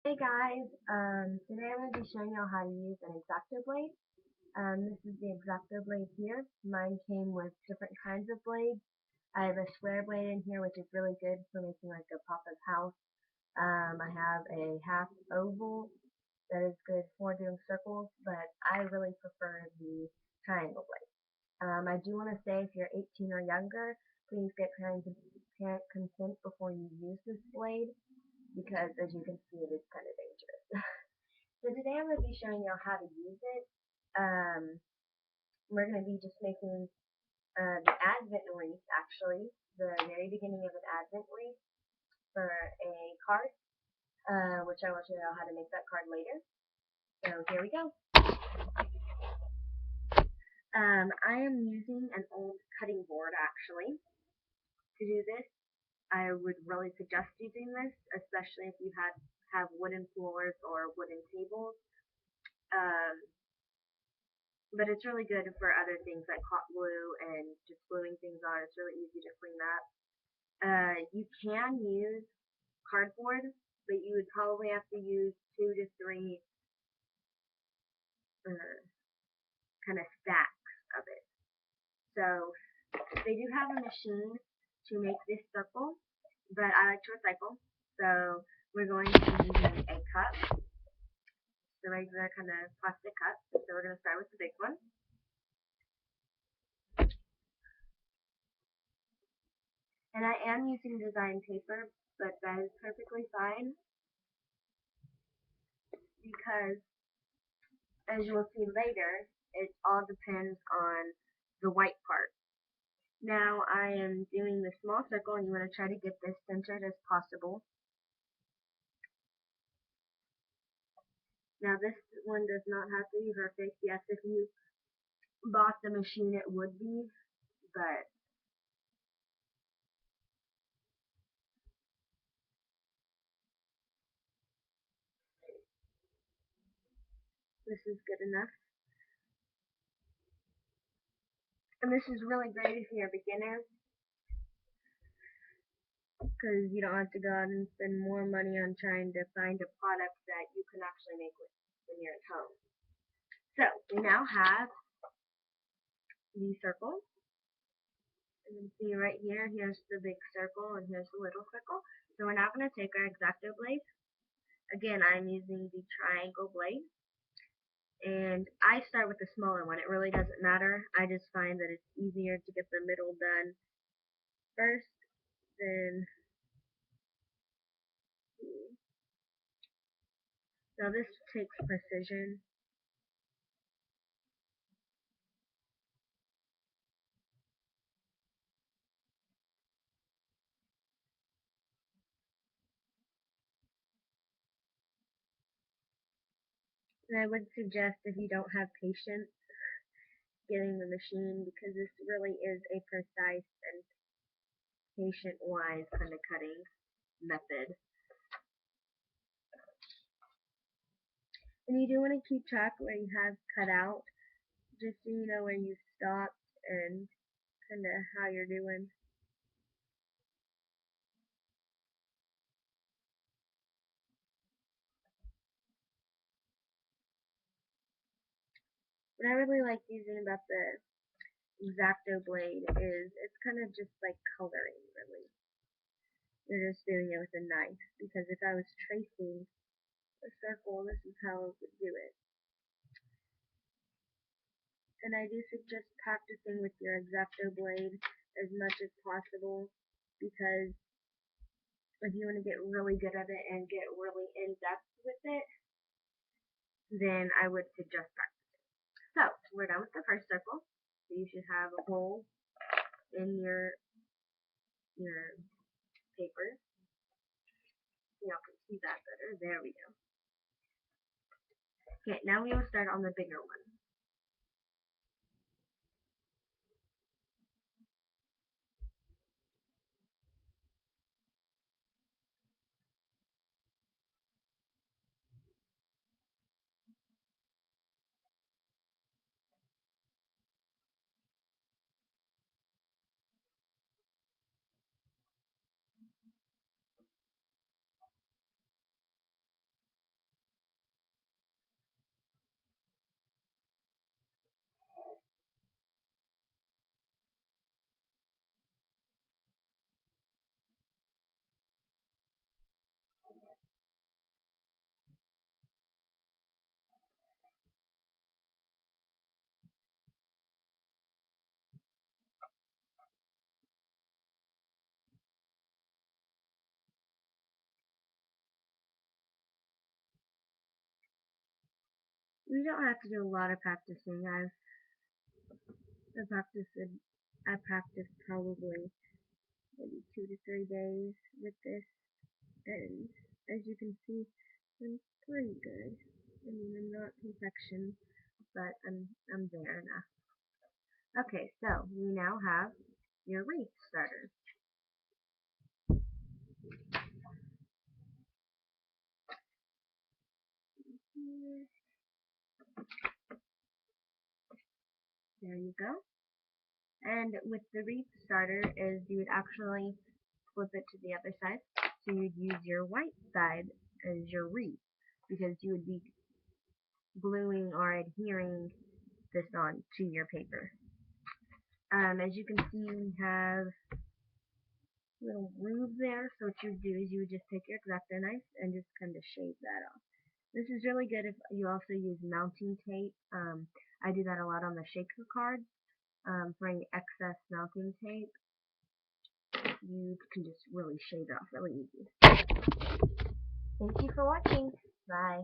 Hey guys, today I'm going to be showing you how to use an X-acto blade. This is the X-acto blade here. Mine came with different kinds of blades. I have a square blade in here which is really good for making like a pop-up house. I have a half oval that is good for doing circles, but I really prefer the triangle blade. I do want to say if you're 18 or younger, please get parent consent before you use this blade because as you can see it is kind of dangerous. So today I'm going to be showing you how to use it. Um, we're going to be just making the advent wreath, actually, the very beginning of an advent wreath for a card, which I will show you how to make that card later. So here we go. I am using an old cutting board, actually. To do this, I would really suggest using this, especially if you have wooden floors or wooden tables. Um, but it's really good for other things like hot glue and just gluing things on. It's really easy to clean up. You can use cardboard, but you would probably have to use 2 to 3 uh, kind of stacks of it. So they do have a machine to make this circle, but I like to recycle. So we're going to be using a cup, the regular kind of plastic cup. So we're going to start with the big one. And I am using design paper, but that is perfectly fine because as you will see later, it all depends on the white part. Now I am doing the small circle and you want to try to get this centered as possible. Now this one does not have to be perfect. Yes, if you bought the machine it would be, but this is good enough. And this is really great if you're a beginner because you don't have to go out and spend more money on trying to find a product that you can actually make when you're at home. So we now have the circle. You can see right here, here's the big circle and here's the little circle. So we're now going to take our X-acto blade. Again, I'm using the triangle blade. And I start with the smaller one. It really doesn't matter. I just find that it's easier to get the middle done first than now this takes precision. And I would suggest if you don't have patience getting the machine because this really is a precise and patient wise kind of cutting method. And you do want to keep track where you have cut out just so you know where you stopped and kind of how you're doing. What I really like using about the X-acto blade is it's kind of just like coloring, really. You're just doing it with a knife because if I was tracing a circle, this is how I would do it. And I do suggest practicing with your X-acto blade as much as possible because if you want to get really good at it and get really in depth with it, then I would suggest practicing. So we're done with the first circle. So you should have a hole in your paper. Y'all can see that better. There we go. Okay, now we will start on the bigger one. You don't have to do a lot of practicing. I practiced probably maybe 2 to 3 days with this, and as you can see, I'm pretty good. I mean, I'm not perfection, but I'm there enough. Okay, so we now have your wreath starter. There you go. And with the wreath starter is you would actually flip it to the other side. So you'd use your white side as your wreath because you would be gluing or adhering this on to your paper. As you can see, we have little grooves there. So what you would do is you would just take your X-acto knife and just kind of shave that off. This is really good if you also use mounting tape. I do that a lot on the shaker cards. For any excess mounting tape, you can just really shave it off really easy. Thank you for watching. Bye.